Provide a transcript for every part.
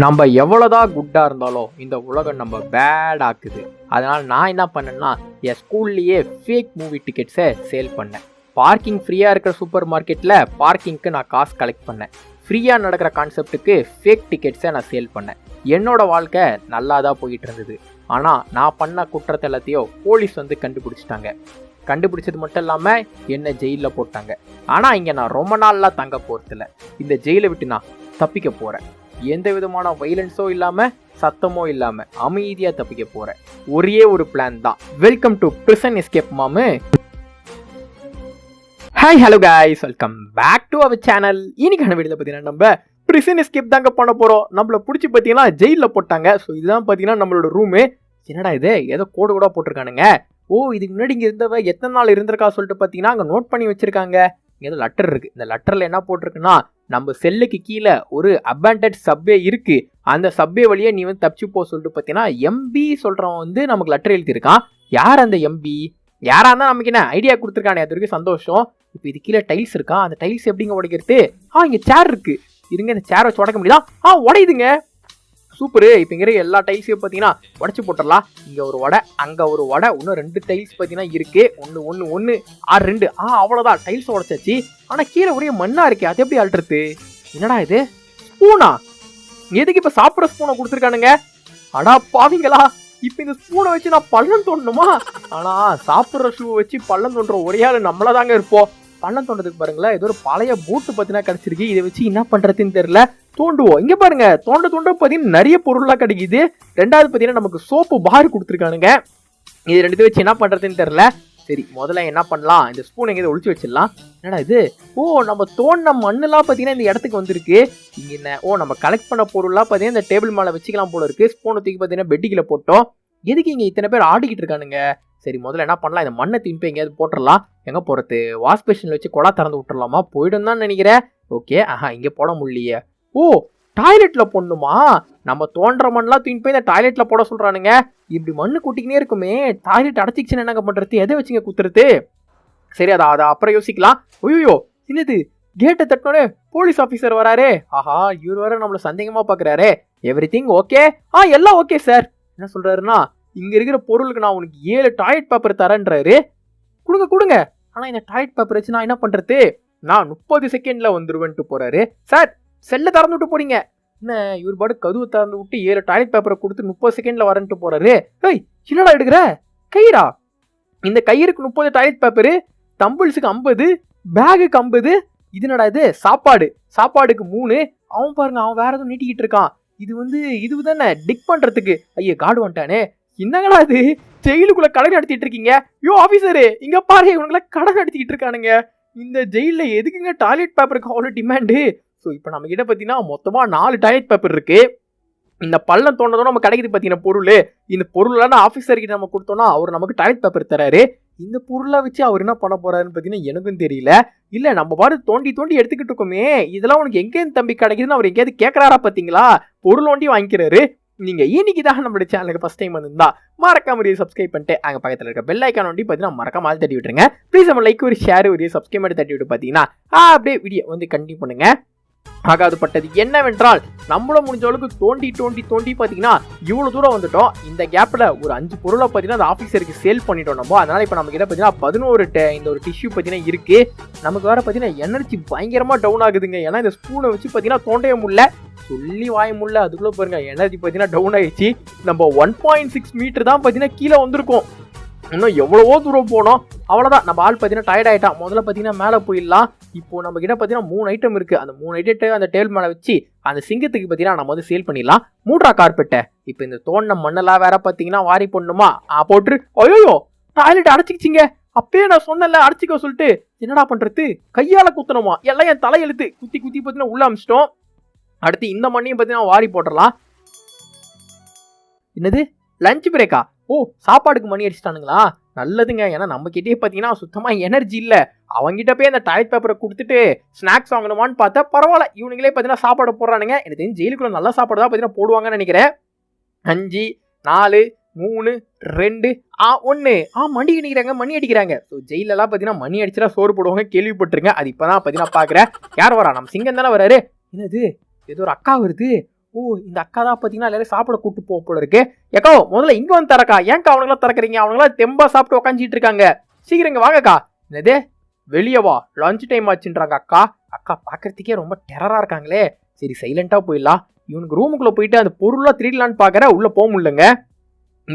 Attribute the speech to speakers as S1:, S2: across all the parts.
S1: நம்ம எவ்வளோதான் குட்டாக இருந்தாலும் இந்த உலகம் நம்ம பேட் ஆக்குது. அதனால் நான் என்ன பண்ணேன்னா என் ஸ்கூல்லையே ஃபேக் மூவி டிக்கெட்ஸை சேல் பண்ணேன். பார்க்கிங் ஃப்ரீயாக இருக்கிற சூப்பர் மார்க்கெட்டில் பார்க்கிங்க்கு நான் காசு கலெக்ட் பண்ணேன். ஃப்ரீயாக நடக்கிற கான்செப்ட்டுக்கு ஃபேக் டிக்கெட்ஸை நான் சேல் பண்ணேன். என்னோட வாழ்க்கை நல்லா தான் போயிட்டு இருந்தது. ஆனால் நான் பண்ண குற்றத்தை எல்லாத்தையும் போலீஸ் வந்து கண்டுபிடிச்சிட்டாங்க. கண்டுபிடிச்சது மட்டும் இல்லாமல் என்னை ஜெயிலில் போட்டாங்க. ஆனால் இங்கே நான் ரொம்ப நாள்லாம் தங்க போகிறதில்ல. இந்த ஜெயிலை விட்டு நான் தப்பிக்க போகிறேன். எந்த விதமான வைலன்ஸோ இல்லாமல் சத்தமோ இல்லாமல் அமைதியாக தப்பிக்க போகிறேன். ஒரே ஒரு பிளான் தான். வெல்கம் டு பிரிசன் எஸ்கேப் மாமு. Hi hello guys, welcome back to our channel. இன்னைக்கான வீடியோவில் பார்த்தீங்கன்னா நம்ம பிரிசன் எஸ்கேப் தாங்க பண்ண போகிறோம். நம்மளை பிடிச்சி பார்த்தீங்கன்னா ஜெயிலில் போட்டாங்க. ஸோ இதுதான் பார்த்தீங்கன்னா நம்மளோட ரூமு. என்னடா இது ஏதோ கோடு கூட போட்டிருக்கானுங்க. இதுக்கு முன்னாடி இங்கே இருந்தவ எத்தனை நாள் இருந்திருக்கா சொல்லிட்டு பார்த்தீங்கன்னா அங்கே நோட் பண்ணி வச்சிருக்காங்க. இங்கே ஏதோ லெட்டர் இருக்குது. இந்த லெட்டரில் என்ன போட்டிருக்குன்னா, நம்ம செல்லுக்கு கீழே ஒரு அபேண்டட் சப்வே இருக்குது, அந்த சப்வே வழியே நீ வந்து தப்பிச்சு போ சொல்லிட்டு பார்த்தீங்கன்னா எம்பி சொல்கிறவன் வந்து நமக்கு லெட்டர் எழுதியிருக்கான். யார் அந்த எம்பி? யாராக இருந்தால் நமக்கு என்ன ஐடியா கொடுத்துருக்கானே, அது வரைக்கும் சந்தோஷம். இப்போ இது கீழே டைல்ஸ் இருக்கா, அந்த டைல்ஸ் எப்படிங்க உடைக்கிறது? இங்கே சேர் இருக்குது. இருங்க, இந்த சேரை வச்சு உடைக்க முடியுதா? உடையுதுங்க. சூப்பரு. இப்போ இங்கே எல்லா டைல்ஸையும் பார்த்தீங்கன்னா உடச்சி போட்டுடலாம். இங்கே ஒரு வடை, அங்கே ஒரு வடை, இன்னும் 2 டைல்ஸ் பார்த்தீங்கன்னா இருக்கு. ஒன்று 2 அவ்வளோதான். டைல்ஸ் உடச்சாச்சு. ஆனால் கீழே ஒரே மண்ணாக இருக்கே, அது எப்படி அல்றது? என்னடா இது? ஸ்பூனா? எதுக்கு இப்போ சாப்பிட்ற ஸ்பூனை கொடுத்துருக்கானுங்க? அடா பாவீங்களா, இப்போ இந்த ஸ்பூனை வச்சு நான் பள்ளம் தோண்டணுமா? ஆனால் சாப்பிட்ற ஷூவை வச்சு பள்ளம் தோன்ற ஒரே ஆள் நம்மள தாங்க இருப்போம். பள்ளம் தோண்டதுக்கு பாருங்களேன், ஏதோ ஒரு பழைய பூட்டு பார்த்தீங்கன்னா கிடச்சிருக்கு. இதை வச்சு என்ன பண்ணுறதுன்னு தெரியல. தோண்டுவோம். இங்கே பாருங்க, தோண்ட பார்த்தீங்கன்னா நிறைய பொருள்லாம் கிடைக்குது. ரெண்டாவது பார்த்தீங்கன்னா நமக்கு சோப்பு பார் கொடுத்துருக்கானுங்க. இது 2 வச்சு என்ன பண்ணுறதுன்னு தெரியல. சரி, முதல்ல என்ன பண்ணலாம், இந்த ஸ்பூன் எங்கேயாவது ஒழிச்சு வச்சிடலாம். என்னடா இது? நம்ம தோண்டின மண்ணெல்லாம் பார்த்தீங்கன்னா இந்த இடத்துக்கு வந்திருக்கு. இங்கே என்ன? நம்ம கலெக்ட் பண்ண பொருள்லாம் பார்த்தீங்கன்னா இந்த டேபிள் மேலே வச்சுக்கலாம் போல இருக்கு. ஸ்பூனை தூக்கி பார்த்தீங்கன்னா பெட்டிக்கில போட்டோம். எதுக்கு இங்கே இத்தனை பேர் ஆடிக்கிட்டு இருக்கானுங்க? சரி, முதல்ல என்ன பண்ணலாம், இந்த மண்ணை திரும்பி எங்கேயாவது போட்டுடலாம். எங்கே போகிறது? வாஷ் பேஷனில் வச்சு குழா திறந்து விட்டுறலாமா? போயிடும் தான் நினைக்கிறேன். ஓகே, இங்கே போட முடியலையே. டாய்லெட்ல போடணுமா? நம்ம தோன்ற மண்ணெலாம் தூக்கி போய் இந்த டாய்லெட்ல போட சொல்றானுங்க. இப்படி மண்ணு கூட்டிக்கினே இருக்குமே, டாய்லெட் அடைச்சிக்கிச்சுன்னு என்னங்க பண்றது? எதை வச்சுங்க குத்துறது? சரி, அதை அப்புறம் யோசிக்கலாம். ஐயோ, என்னது? கேட்டை தட்டினோடனே போலீஸ் ஆஃபீஸர் வராரு. இவர் வர நம்மள சந்தேகமா பாக்குறாரு. Everything okay? எல்லாம் ஓகே சார். என்ன சொல்றாருன்னா, இங்க இருக்கிற பொருளுக்கு நான் உனக்கு 7 டாய்லெட் பேப்பர் தரேன்றாரு. கொடுங்க. ஆனா இந்த டாய்லெட் பேப்பர் வச்சு நான் என்ன பண்றது? நான் 30 செகண்ட்ல வந்துருவேன்ட்டு போறாரு. சார், செல்ல திறந்து விட்டு போறீங்க. என்ன இவர் பாடு கதவு திறந்து விட்டு 7 டாய்லெட் பேப்பரை கொடுத்து 30 செகண்ட்ல வரன்ட்டு போறாரு. என்னடா எடுக்கிற கயிறா? இந்த கயிறுக்கு 30 டாய்லெட் பேப்பரு, தம்பிள்ஸுக்கு 50, பேகுக்கு 50. இது என்னடா இது? சாப்பாடுக்கு 3. அவன் பாருங்க, அவன் வேற எதுவும் நீட்டிக்கிட்டு இருக்கான். இது வந்து இதுதானே டிக் பண்றதுக்கு. ஐயோ, காடு வந்துட்டானே. என்னங்கடா இது? ஜெயிலுக்குள்ள கடை நடத்திட்டு இருக்கீங்க? ஆபீசரு, இங்க பாரு, இவனுங்களை கடை நடத்திக்கிட்டு இருக்கானுங்க. இந்த ஜெயில எதுக்குங்க டாய்லெட் பேப்பருக்கு அவ்வளோ டிமாண்டு? ஸோ இப்போ நம்ம கிட்ட பார்த்தீங்கன்னா மொத்தமாக 4 டாய்லெட் பேப்பர் இருக்கு. இந்த பள்ளம் தோண்டதும் நம்ம கிடைக்குது பார்த்தீங்கன்னா பொருள். இந்த பொருளான ஆஃபீஸர்கிட்ட நம்ம கொடுத்தோம்னா அவர் நமக்கு டாய்லெட் பேப்பர் தராரு. இந்த பொருளை வச்சு அவர் என்ன பண்ண போறாருன்னு பார்த்தீங்கன்னா எனக்கும் தெரியல. இல்லை, நம்ம பாரு தோண்டி எடுத்துக்கிட்டு இருக்கோமே, இதெல்லாம் உனக்கு எங்கேருந்து தம்பி கிடைக்குதுன்னு அவர் எங்கேயாவது கேட்கறாரா பார்த்தீங்களா? பொருள் ஒண்டி வாங்கிக்கிறாரு. நீங்க இன்னைக்கு தான் நம்மளோட சேனலுக்கு ஃபர்ஸ்ட் டைம் வந்திருந்தா மறக்காம சப்ஸ்கிரைப் பண்ணிட்டு அங்கே பக்கத்தில் இருக்க பெல் ஐக்கான் ஒண்டி பார்த்தீங்கன்னா மறக்காம தட்டி விட்டுருங்க. ப்ளீஸ் நம்ம லைக், ஒரு ஷேர், ஒரு சப்ஸ்கிரைப் பண்ணி தட்டி விட்டு பார்த்தீங்கன்னா அப்படியே வீடியோ வந்து கண்டினியூ பண்ணுங்க. ஆகாதுப்பட்டது என்னவென்றால், நம்மளும் முடிஞ்ச அளவுக்கு தோண்டி பார்த்தீங்கன்னா இவ்வளவு தூரம் வந்துட்டோம். இந்த கேப்ல ஒரு 5 பொருளை பார்த்தீங்கன்னா அந்த ஆஃபீஸருக்கு சேல் பண்ணிட்டோம் நம்ம. அதனால இப்போ நம்ம கிட்ட பார்த்தீங்கன்னா 11 இந்த ஒரு டிஷ்யூ பார்த்தீங்கன்னா இருக்கு. நமக்கு வேற பார்த்தீங்கன்னா எனர்ஜி பயங்கரமா டவுன் ஆகுதுங்க. ஏன்னா இந்த ஸ்பூனை வச்சு பார்த்தீங்கன்னா தோண்டவே முடியல, சொல்லி வாய முடியல. அதுக்குள்ள பாருங்க எனர்ஜி பார்த்தீங்கன்னா டவுன் ஆயிடுச்சு. நம்ம 1.6 மீட்டர் தான் பார்த்தீங்கன்னா கீழே வந்திருக்கோம். இன்னும் எவ்வளவோ தூரம் போனோம். அவ்வளோதான், நம்ம ஆள் பார்த்தீங்கன்னா டயர்ட் ஆகிட்டான். முதல்ல பார்த்தீங்கன்னா மேலே போயிடலாம். இப்போ நம்ம கிட்ட பார்த்தீங்கன்னா 3 ஐட்டம் இருக்குது. அந்த 3 ஐட்டம் அந்த டேபிள் மேலே வச்சு அந்த சிங்கத்துக்கு பார்த்தீங்கன்னா நம்ம வந்து சேல் பண்ணிடலாம். 3 கார்பெட்டை. இப்போ இந்த தோண்டின மண்ணெல்லாம் வேற பார்த்தீங்கன்னா வாரி போடணுமா? போட்டு ஐயோ டாய்லெட் அடைச்சிக்கிச்சிங்க. அப்பயே நான் சொன்னல அடைச்சிக்க சொல்லிட்டு. என்னடா பண்ணுறது? கையால் குத்தணுமா? எல்லாம் என் தலையெழுத்து குத்தி பார்த்தீங்கன்னா உள்ள அமிச்சிட்டோம். அடுத்து இந்த மண்ணையும் பார்த்தீங்கன்னா வாரி போட்டுடலாம். என்னது? லஞ்ச் பிரேக்கா? சாப்பாடுக்கு மணி அடிச்சிட்டானுங்களா? நல்லதுங்க. ஏன்னா நம்ம கிட்டே பார்த்தீங்கன்னா சுத்தமாக எனர்ஜி இல்லை. அவங்ககிட்ட போய் அந்த டாய்லெட் பேப்பரை கொடுத்துட்டு ஸ்நாக்ஸ் வாங்கணுமான்னு பார்த்தா பரவாயில்ல, இவனுங்களே பார்த்தீங்கன்னா சாப்பாடு போடுறானுங்க. எனக்கு தெரிஞ்சு ஜெயிலுக்குள்ள நல்ல சாப்பாடு தான் பார்த்தீங்கன்னா போடுவாங்கன்னு நினைக்கிறேன். 5, 4, 3, 2, 1 மணி அடிக்கிறாங்க. ஸோ ஜெயிலெல்லாம் பார்த்தீங்கன்னா மணி அடிச்சுலாம் சோறு போடுவாங்க, கேள்விப்பட்டிருங்க. அது இப்போ தான் பார்த்தீங்கன்னா பார்க்குறேன். யார் வரா? நம்ம சிங்கம் தானே வராரு. என்னது? ஏதோ ஒரு அக்கா வருது. ஓ இந்த அக்கா தான் பார்த்தீங்கன்னா எல்லாரும் சாப்பிட கூட்டு போக போல இருக்கு. ஏக்கோ முதல்ல இங்கே வந்து தரக்கா, ஏன்க்கா அவனுங்களாம் திறக்கிறீங்க? அவனுங்களாம் தெம்பா சாப்பிட்டு உக்காஞ்சிட்டு இருக்காங்க. சீக்கிரம் இங்கே வாங்கக்கா. என்னது வெளியே வா, லஞ்ச் டைம் ஆச்சுன்றாங்க அக்கா. அக்கா பார்க்கறதுக்கே ரொம்ப டெரராக இருக்காங்களே. சரி சைலண்டாக போயிடலாம். இவனுக்கு ரூமுக்குள்ளே போயிட்டு அந்த பொருளாக திருடலான்னு பார்க்குற, உள்ளே போக முடியலங்க.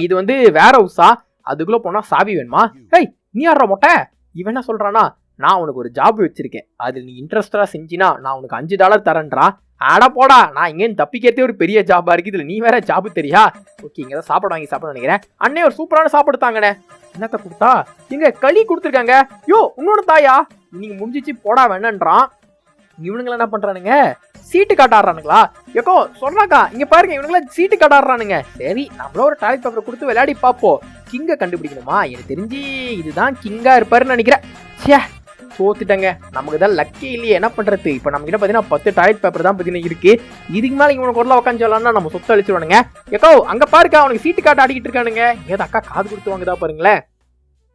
S1: இது வந்து வேற ஹவுஸா, அதுக்குள்ளே போனால் சாவி வேணுமா? ஹேய் நீ யாரா மொட்டை? இவன் என்ன சொல்கிறானா, நான் உனக்கு ஒரு ஜாப் வச்சிருக்கேன், அதில் நீ இன்ட்ரெஸ்டாக செஞ்சினா நான் உனக்கு $5 தரேன்றான். ஆடா போடா, நான் இங்கேன்னு தப்பிக்கிறதே ஒரு பெரிய ஜாபாக இருக்குது, இதில் நீ வேற ஜாபு தெரியா? ஓகே இங்கே தான் சாப்பாடு வாங்கி சாப்பிட நினைக்கிறேன். அண்ணே ஒரு சூப்பரான சாப்பாடு தாங்கண்ணே. என்னத்த கொடுத்தா? இங்கே களி கொடுத்துருக்காங்க. யோ உன்னோட தாயா, இன்னைக்கு முடிஞ்சிச்சு போடா வேணான்றான். இவனுங்களை என்ன பண்ணுறானுங்க, சீட்டு காட்டாடுறானுங்களா? ஏக்கோ சொல்றாக்கா இங்கே பாருங்க, இவனுங்களா சீட்டு காட்டாடுறானுங்க. சரி நம்மள ஒரு டாய்லெட் பேப்பரை கொடுத்து விளையாடி பார்ப்போம். கிங்கை கண்டுபிடிக்கணுமா? எனக்கு தெரிஞ்சு இதுதான் கிங்கா இருப்பாருன்னு நினைக்கிறேன். சே தோத்துட்டங்க, நமக்கு தான் லக்கே இல்லையே, என்ன பண்றது? இப்போ நம்ம கிட்ட பார்த்தீங்கன்னா 10 டாய்லெட் பேப்பர் தான் பார்த்தீங்கன்னா இருக்கு. இதுக்கு மேலே இவனுக்கு ஒரு உட்காந்து சொல்லலாம்னா நம்ம சொத்தை அழிச்சிருவானுங்க. ஏக்கோ அங்கே பாருக்கா, அவனுக்கு சீட்டு காட்ட ஆடிக்கிட்டு இருக்கானுங்க. ஏதோ அக்கா காது கொடுத்து வாங்குதா பாருங்களேன்.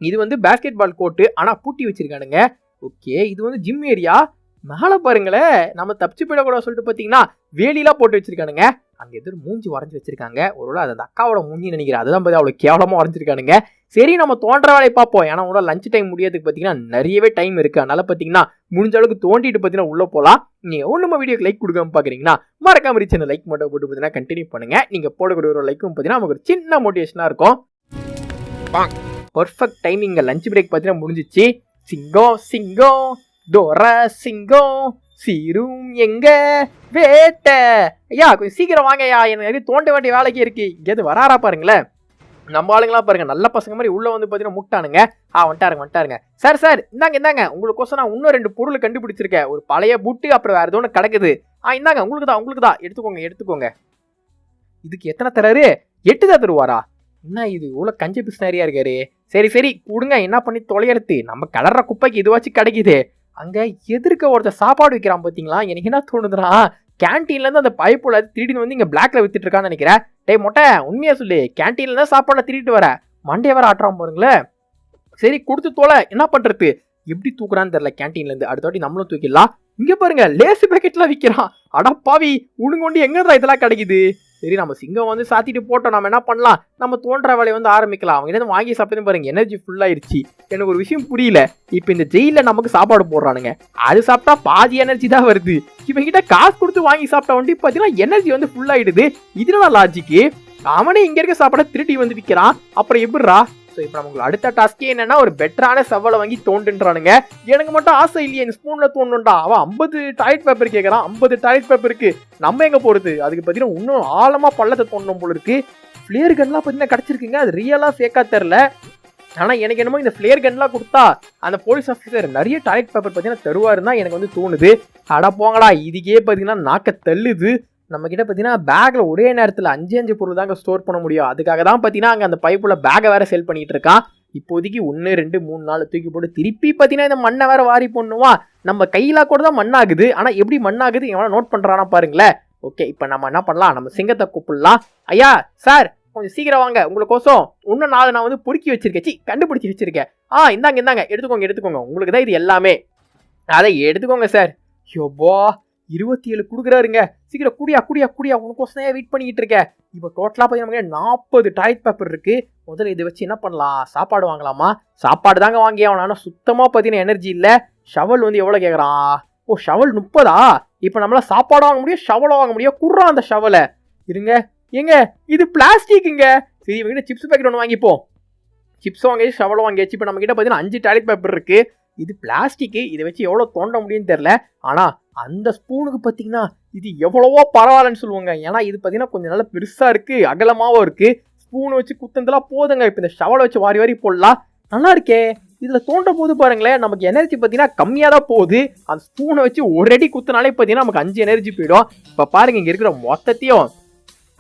S1: இது வந்து பேஸ்கெட் பால் கோர்ட்டு, ஆனால் பூட்டி வச்சிருக்கானுங்க. ஓகே இது வந்து ஜிம் ஏரியா. மேலே பாருங்களேன், நம்ம தப்பிச்சு போயிடக்கூடாது சொல்லிட்டு பார்த்தீங்கன்னா வேலியெல்லாம் போட்டு வச்சிருக்கானுங்க. அங்கே எதிர் மூஞ்சி வரைஞ்சி வச்சிருக்காங்க. ஒருவேளை அது அந்த அக்காவோட மூஞ்சி நினைக்கிறேன், அதுதான் பார்த்து அவ்வளோ கேவலமாக வரைஞ்சிருக்கானுங்க. சரி நம்ம தோன்ற வேலையை பார்ப்போம். ஏன்னா உங்களோட லஞ்ச் டைம் முடியாதுக்கு பார்த்தீங்கன்னா நிறையவே டைம் இருக்குது. அதனால பார்த்தீங்கன்னா முடிஞ்ச அளவுக்கு தோண்டிட்டு பார்த்தீங்கன்னா உள்ளே போகலாம். நீங்கள் நம்ம வீடியோக்கு லைக் கொடுக்காம பார்க்குறீங்கன்னா மறக்காம சேனல் லைக் மட்டும் போட்டு பார்த்தீங்கன்னா கண்டினியூ பண்ணுங்கள். நீங்கள் போடக்கூடிய ஒரு லைக்கும் பார்த்தீங்கன்னா நமக்கு ஒரு சின்ன மோட்டிவேஷனாக இருக்கும். Perfect timing. லஞ்ச் பிரேக் பார்த்தீங்கன்னா முடிஞ்சிச்சு. சிங்கம் சிங்கம் டோர சிங்கம் சீரும் எங்க வேட்ட. ஐயா கொஞ்சம் சீக்கிரம் வாங்க ஐயா, எனக்கு தோண்ட வேண்டிய வேலைக்கு இருக்கு. இங்கேருந்து வராரா பாருங்களேன். நம்ம ஆளுங்களா பாருங்க, நல்ல பசங்க மாதிரி உள்ள வந்து பார்த்தீங்கன்னா முட்டானுங்க. வந்துட்டாருங்க. சார் இந்தாங்க உங்களுக்கோசம் நான் இன்னும் 2 பொருள் கண்டுபிடிச்சிருக்கேன். ஒரு பழைய பூட்டு, அப்புறம் வேற ஏதோ ஒன்று கிடக்குது. இந்தாங்க உங்களுக்கு தான் எடுத்துக்கோங்க. இதுக்கு எத்தனை தராரு? 8 தான் தருவாரா? என்ன இது இவ்வளோ கஞ்சி பிஸ்னாரியா இருக்காரு. சரி கொடுங்க, என்ன பண்ணி தொலையறது, நம்ம கலர்ற குப்பைக்கு இதுவாச்சும் கிடைக்குது. அங்கே எதிர்க்க ஒருத்தர் சாப்பாடு வைக்கிறான் பார்த்தீங்களா? எனக்கு என்ன தோணுதுன்னா, கேன்டீன்லேருந்து அந்த பைப்புல திருடின்னு வந்து இங்கே பிளாக்ல வித்துட்டு இருக்கான்னு நினைக்கிறேன். டேய் மொட்டை உண்மையா சொல்லு, கேன்டீன்ல தான் சாப்பாடை திருடிட்டு வர, மண்டே வேற ஆட்டுறான் பாருங்களேன். சரி கொடுத்து தோலை, என்ன பண்றது? எப்படி தூக்குறான்னு தெரியல கேன்டீன்லேருந்து. அடுத்த வாட்டி நம்மளும் தூக்கிடலாம். இங்கே பாருங்க லேசு பேக்கெட்லாம் விற்கிறான். அடப்பாவி உனக்கு எங்கடா இதெல்லாம் கிடைக்குது? சரி நம்ம சிங்கம் வந்து சாத்திட்டு போட்டோம், நம்ம என்ன பண்ணலாம், நம்ம தோன்ற வேலையை வந்து ஆரம்பிக்கலாம். அவங்க என்ன வாங்கி சாப்பிட்டு பாருங்க, எனர்ஜி ஃபுல்லாயிருச்சு. எனக்கு ஒரு விஷயம் புரியல, இப்போ இந்த ஜெயிலில் நமக்கு சாப்பாடு போடுறானுங்க, அது சாப்பிட்டா பாதி எனர்ஜி தான் வருது. இவங்க கிட்ட காசு கொடுத்து வாங்கி சாப்பிட்டா வந்து பார்த்தீங்கன்னா எனர்ஜி வந்து ஃபுல்லாயிடுது. இதுதான் லாஜிக்கு. அவனே இங்கே இருக்க சாப்பாடை திருடி வந்து விற்கிறான், அப்புறம் எப்படிரா? ஸோ இப்போ நமக்கு அடுத்த டாஸ்கே என்னன்னா, ஒரு பெட்டரான சவாலை வாங்கி தோண்டுன்றானுங்க. எனக்கு மட்டும் ஆசை இல்லையே இந்த ஸ்பூனில் தோண்டா. அவன் 50 டாய்லெட் பேப்பர் கேட்குறான். 50 டாய்லெட் பேப்பருக்கு நம்ம எங்கே போகிறது? அதுக்கு பார்த்தீங்கன்னா இன்னும் ஆழமாக பள்ளத்தை தோண்டணும் போல இருக்கு. ஃப்ளேர் கன்லாம் பார்த்தீங்கன்னா கிடச்சிருக்குங்க. அது ரியலாக ஃபேக்காக தெரில. ஆனால் எனக்கு என்னமோ இந்த ஃப்ளேர் கன்லாம் கொடுத்தா அந்த போலீஸ் ஆஃபீஸர் நிறைய டாய்லெட் பேப்பர் பார்த்தீங்கன்னா தருவாருன்னு தான் எனக்கு வந்து தோணுது. அட போங்கடா, இதுக்கே பார்த்தீங்கன்னா நாக்க தள்ளுது. நம்ம கிட்ட பார்த்தீங்கன்னா பேக்ல ஒரே நேரத்தில் 5 பொருள் தாங்க ஸ்டோர் பண்ண முடியும். அதுக்காக தான் பார்த்தீங்கன்னா அங்கே அந்த பைப்புல பேக்கை வேற சேல் பண்ணிட்டு இருக்கான். இப்போதைக்கு 1 2 3 4 தூக்கி போட்டு திருப்பி பார்த்தீங்கன்னா இந்த மண்ணை வேற வாரி போடணுமா? நம்ம கையில கூட தான் மண்ணாகுது. ஆனால் எப்படி மண்ணாகுது எவனா நோட் பண்றானா பாருங்களேன். ஓகே இப்போ நம்ம என்ன பண்ணலாம், நம்ம சிங்கத்தை கூப்பிடலாம். ஐயா சார் கொஞ்சம் சீக்கிரம் வாங்க, உங்களுக்கோசம் இன்னும் 4 நான் வந்து பொறுக்கி வச்சிருக்கேன், கண்டுபிடிச்சி வச்சிருக்கேன். இந்தாங்க எடுத்துக்கோங்க, உங்களுக்கு தான் இது எல்லாமே. அதை எடுத்துக்கோங்க சார். யோபா 27 கொடுக்குறாருங்க. சீக்கிரம் குடியா உனக்கோசம் வெயிட் பண்ணிக்கிட்டு இருக்கேன். இப்போ டோட்டலாக பார்த்தீங்கன்னா 40 டாய்லெட் பேப்பர் இருக்கு. முதல்ல இதை வச்சு என்ன பண்ணலாம், சாப்பாடு வாங்கலாமா? சாப்பாடு தாங்க வாங்கி ஆகணும். சுத்தமாக பார்த்தீங்கன்னா எனர்ஜி இல்லை. ஷவல் வந்து எவ்வளோ கேட்குறான்? ஓ ஷவல் 30. இப்போ நம்மளால சாப்பாடு வாங்க முடியும், ஷவலை வாங்க முடியும். குர்றான் அந்த ஷவலை. இருங்க ஏங்க இது பிளாஸ்டிக்குங்க. சரி இவங்க சிப்ஸ் பேக்கெட் ஒன்று வாங்கிப்போம். சிப்ஸ் வாங்கியாச்சு, ஷவலை வாங்கியாச்சு. இப்போ நம்ம கிட்ட பார்த்தீங்கன்னா 5 டாய்லெட் பேப்பர் இருக்கு. இது பிளாஸ்டிக்கு, இதை வச்சு எவ்வளோ தோண்ட முடியும்னு தெரில. ஆனால் அந்த ஸ்பூனுக்கு பார்த்தீங்கன்னா இது எவ்வளவோ பரவாயில்லன்னு சொல்லுவாங்க. ஏன்னா இது பார்த்தீங்கன்னா கொஞ்சம் நல்லா பெருசாக இருக்குது, அகலமாகவும் இருக்குது. ஸ்பூனை வச்சு குத்துனதெல்லாம் போதுங்க. இப்போ இந்த ஷவலை வச்சு வாரி போடலாம். நல்லா இருக்கே. இதில் தோன்ற போது பாருங்களேன், நமக்கு எனர்ஜி பார்த்தீங்கன்னா கம்மியாக தான் போகுது. அந்த ஸ்பூனை வச்சு ஒரு அடி குத்துனாலே பார்த்தீங்கன்னா நமக்கு 5 எனர்ஜி போயிடும். இப்போ பாருங்க, இங்கே இருக்கிற மொத்தத்தையும்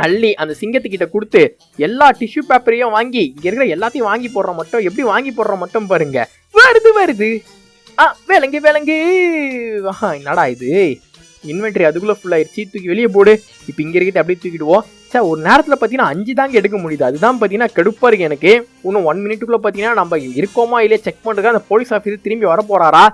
S1: அள்ளி அந்த சிங்கத்துக்கிட்ட கொடுத்து எல்லா டிஷ்யூ பேப்பரையும் வாங்கி இங்கே இருக்கிற எல்லாத்தையும் வாங்கி போடுறோம் மட்டும். எப்படி வாங்கி போடுறோம் மட்டும் பாருங்க. வருது விலங்கு என்னடா இது, இன்வென்ட்ரி அதுக்குள்ளே ஃபுல்லாகிடுச்சு. தூக்கி வெளியே போடு. இப்போ இங்கே இருக்கிட்டு அப்படியே தூக்கிடுவோம். சார் ஒரு நேரத்தில் பார்த்தீங்கன்னா 5 தாங்க எடுக்க முடியுது. அதுதான் பார்த்தீங்கன்னா கடுப்பாக இருக்குது எனக்கு. இன்னும் 1 மினிட்டுக்குள்ளே பார்த்தீங்கன்னா நம்ம இருக்கோமா இல்லையா செக் பண்ணுறதுக்கு அந்த போலீஸ் ஆஃபீஸர் திரும்பி வர போகிறாரா?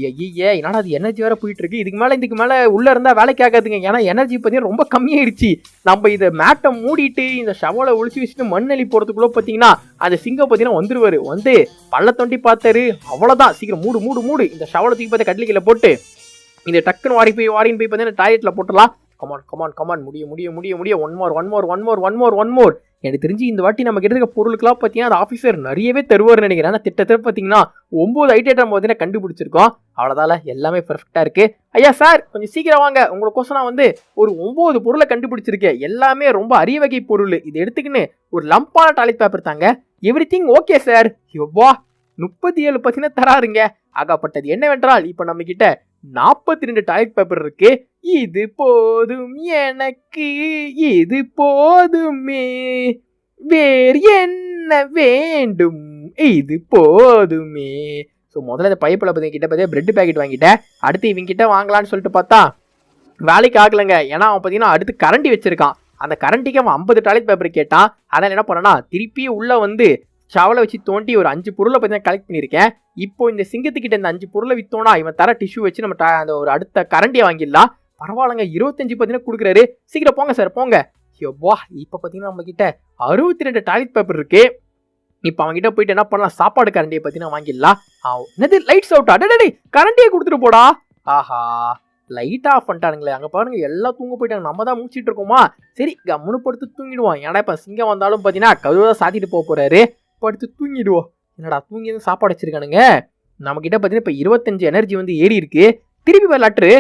S1: ஐயே என்னடா அது எனர்ஜி வேற போயிட்டு இருக்கு. இதுக்கு மேல உள்ள இருந்தா வேலைக்கு ஆகாதுங்க. ஏன்னா எனர்ஜி பார்த்தீங்கன்னா ரொம்ப கம்மியாயிடுச்சு. நம்ம இதை மேட்டை மூடிட்டு இந்த ஷவலை ஒழிச்சு வச்சுட்டு மண்ணெளி போறதுக்குள்ள பார்த்தீங்கன்னா அந்த சிங்கம் பார்த்தீங்கன்னா வந்துருவாரு. வந்து பள்ள தோண்டி பார்த்தாரு. அவ்வளோதான், சீக்கிரம் மூடு. இந்த ஷவலை தூக்கி பார்த்து கட்லிக்கையில போட்டு இந்த டக்குன்னு வாரின்னு போய் பார்த்தீங்கன்னா டாய்லெட்ல போட்டுடலாம். கமான் முடிய ஒன் மோர். எனக்கு தெரிஞ்சு இந்த வாட்டி நம்ம கிட்ட இருக்க பொருளுக்கெல்லாம் பார்த்தீங்கன்னா அந்த ஆஃபீஸர் நிறையவே தருவார்னு நினைக்கிறேன். ஆனால் திட்டத்தட்ட பார்த்தீங்கன்னா 9 ஐட்டம் பார்த்தீங்கன்னா கண்டுபிடிச்சிருக்கோம். அவ்வளோதால எல்லாமே பெர்ஃபெக்டாக இருக்கு. ஐயா சார் கொஞ்சம் சீக்கிரம் வாங்க, உங்களுக்கோசம் நான் வந்து ஒரு 9 பொருளை கண்டுபிடிச்சிருக்கேன். எல்லாமே ரொம்ப அரிய வகை பொருள். இது எடுத்துக்கின்னு ஒரு லம்பான டாய்லெட் பேப்பர் தாங்க. Everything okay sir. எவ்வா 37 பார்த்தீங்கன்னா தராருங்க. ஆகப்பட்டது என்னவென்றால் இப்போ நம்ம கிட்ட 42 டாய்லெட் பேப்பர் இருக்கு. இது போதும் எனக்கு, இது போதுமே, வேறு என்ன வேண்டும், இது போதுமே. ஸோ முதல்ல இந்த பைப்பில் பார்த்தீங்கன்னா பிரெட் பேக்கெட் வாங்கிட்டேன். அடுத்து இவங்க கிட்ட வாங்கலான்னு சொல்லிட்டு பார்த்தா வேலைக்கு ஆகலைங்க. ஏன்னா அவன் பார்த்தீங்கன்னா அடுத்து கரண்டி வச்சிருக்கான். அந்த கரண்டிக்கு அவன் 50 டாய்லெட் பேப்பர் கேட்டான். அதனால் என்ன பண்ணனா திருப்பி உள்ள வந்து ஷவலை வச்சு தோண்டி ஒரு 5 பொருளை பார்த்தீங்கன்னா கலெக்ட் பண்ணியிருக்கேன். இப்போ இந்த சிங்கத்துக்கிட்ட இந்த 5 பொருளை விற்றோன்னா இவன் தர டிஷ்யூ வச்சு நம்ம அந்த ஒரு அடுத்த கரண்டியை வாங்கிடலாம். பரவாயில்லங்க, 25 பார்த்தீங்கன்னா கொடுக்குறாரு. சீக்கிரம் போங்க சார் போங்க. எவ்வா இப்போ பார்த்தீங்கன்னா நம்ம கிட்ட 62 டாய்லெட் பேப்பர் இருக்கு. இப்போ அவங்ககிட்ட போயிட்டு என்ன பண்ணலாம், சாப்பாடு கரண்டியை பார்த்தீங்கன்னா வாங்கிடலாம். என்னது லைட்ஸ் அவுட், அடடே கரண்டியை கொடுத்துட்டு போடா. ஆஹா லைட் ஆஃப் பண்ணிட்டானுங்களே. அங்கே பாருங்க எல்லாம் தூங்க போயிட்டாங்க. நம்ம தான் முடிச்சிட்டு இருக்கோமா. சரி கம்முன்னு படுத்து தூங்கிடுவோம். ஏன்னா இப்போ சிங்கம் வந்தாலும் பார்த்தீங்கன்னா கதவை சாத்திட்டு போக போறாரு. படுத்து தூங்கிடுவோம். என்னடா தூங்கி சாப்பாடு வச்சிருக்கானுங்க. நம்ம கிட்ட பார்த்தீங்கன்னா இப்போ 25 எனர்ஜி வந்து ஏறி இருக்கு. திருப்பி விளாட்டுரு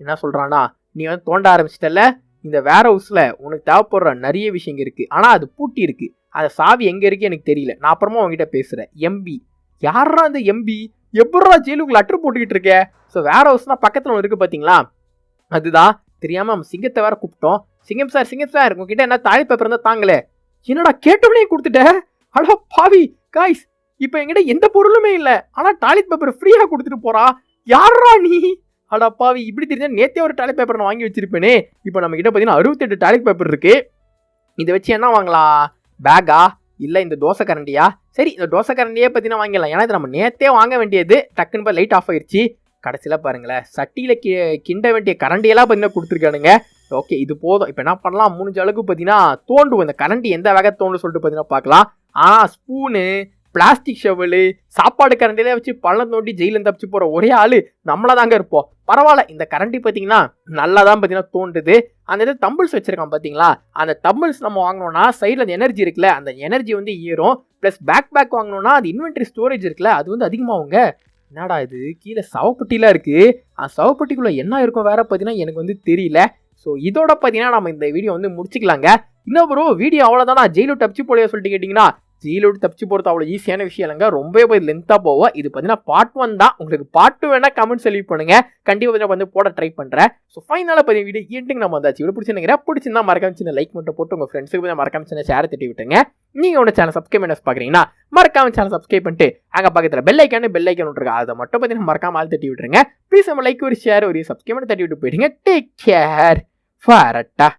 S1: என்ன சொல்றானா, நீ வந்து தோண்ட ஆரம்பிச்சிட்டல, இந்த வேர் ஹவுஸ்ல உனக்கு தேவைப்படுற நிறைய விஷயங்கள் இருக்கு. ஆனா அது பூட்டி இருக்கு. அந்த சாவி எங்க இருக்கு எனக்கு தெரியல. நான் அப்புறமா உங்ககிட்ட பேசுறேன். எம்பி யாரா அந்த எம்பி, எப்படா ஜெயிலுக்கு லெட்டர் போட்டுக்கிட்டு இருக்க. ஸோ வேர் ஹவுஸ்னா பக்கத்துல ஒன்று இருக்கு பாத்தீங்களா, அதுதான் தெரியாம நம்ம சிங்கத்தை வேற கூப்பிட்டோம். சிங்கம் சார் உங்ககிட்ட என்ன டாய்லெட் பேப்பர் இருந்தா தாங்களே. என்னடா கேட்டவனே கொடுத்துட்ட. அடா பாவி காய்ஸ், இப்போ என்கிட்ட எந்த பொருளுமே இல்லை. ஆனா டாய்லெட் பேப்பர் ஃப்ரீயா கொடுத்துட்டு போறா. யாரா நீ. அடா பாவி, இப்படி தெரிஞ்சா நேத்தே ஒரு டாய்லெட் பேப்பர் நான் வாங்கி வச்சிருப்பேனே. இப்போ நம்ம கிட்ட பார்த்தீங்கன்னா 68 டாய்லெட் பேப்பர் இருக்கு. இதை வச்சு என்ன வாங்கலாம், பேக்கா இல்லை இந்த தோசை கரண்டியா. சரி இந்த தோசை கரண்டியே பார்த்தீங்கன்னா வாங்கிடலாம். ஏன்னா இது நம்ம நேத்தே வாங்க வேண்டியது. டக்குன்னு லைட் ஆஃப் ஆயிடுச்சு. கடைசியில் பாருங்களேன் சட்டியில் கிண்ட வேண்டிய கரண்டியெல்லாம் பார்த்தீங்கன்னா கொடுத்துருக்கானுங்க. ஓகே இது போதும். இப்போ என்ன பண்ணலாம், முடிஞ்ச அளவுக்கு பார்த்தீங்கன்னா தோண்டுவோம். இந்த கரண்டி எந்த வகை தோண்டு சொல்லிட்டு பார்த்தீங்கன்னா பார்க்கலாம். ஆனால் ஸ்பூனு, பிளாஸ்டிக் ஷவலு, சாப்பாடு கரண்டிலே வச்சு பள்ளம் தோண்டி ஜெயிலில் தப்பிச்சு போகிற ஒரே ஆள் நம்மளா தாங்க இருப்போம். பரவாயில்ல, இந்த கரண்டி பார்த்தீங்கன்னா நல்லா தான் பார்த்தீங்கன்னா தோண்டுது. அந்த இது தம்பிள்ஸ் வச்சிருக்கான் பார்த்தீங்களா, அந்த தம்பிள்ஸ் நம்ம வாங்கினோம்னா சைடில் அந்த எனர்ஜி இருக்குல்ல, அந்த எனர்ஜி வந்து ஏறும். ப்ளஸ் பேக் வாங்கினோம்னா அது இன்வென்ட்ரி ஸ்டோரேஜ் இருக்குல்ல, அது வந்து அதிகமாகுங்க. என்னடா இது கீழே சவப்பட்டிலாம் இருக்குது. அந்த சவப்பட்டிக்குள்ளே என்ன இருக்கும் வேற பார்த்தீங்கன்னா எனக்கு வந்து தெரியல. ஸோ இதோட பார்த்தீங்கன்னா நம்ம இந்த வீடியோ வந்து முடிச்சுக்கலாங்க. இன்னும் ப்ரோ வீடியோ அவ்வளோதானா, ஜெயிலு தப்பிச்சு போலையா சொல்லிட்டு கேட்டிங்கன்னா, ஜெயிலோடு தப்பிச்சு போகிறது அவ்வளோ ஈஸியான விஷயம் இல்லைங்க. ரொம்பவே போய் லென்த்தாக போவோம். இது பார்த்தீங்கன்னா பார்ட் 1 தான். உங்களுக்கு பார்ட் 2 வேணா கமெண்ட் சொல்லி பண்ணுங்க. கண்டிப்பாக வந்து போட ட்ரை பண்ணுறேன். ஸோ ஃபைனலாக பார்த்தீங்க வீடியோ எண்டுக்கு நம்ம வந்தாச்சு. இவ்வளோ பிடிச்சிருந்தா மறக்காம சின்ன லைக் மட்டும் போட்டு உங்கள் ஃப்ரெண்ட்ஸுக்கு மறக்காம சின்ன ஷேர் தட்டி விட்டுங்க. நீங்கள் உங்கள் சேனல் சப்ஸ்கிரைப் பண்ண பார்க்குறீங்கன்னா மறக்காம சேனல் சப்ஸ்கிரைப் பண்ணிட்டு அங்கே பக்கத்தில் பெல் ஐக்கான் விட்டுருங்க. அதை மட்டும் பார்த்தீங்கன்னா மறக்காம ஆள் தட்டி விட்டுருங்க. ப்ளீஸ் நம்ம லைக் ஒரு ஷேர் ஒரு சப்ஸ்கிரைப் பண்ணி தட்டி விட்டு போயிடுங்க. Take care ஃபாரட்டா.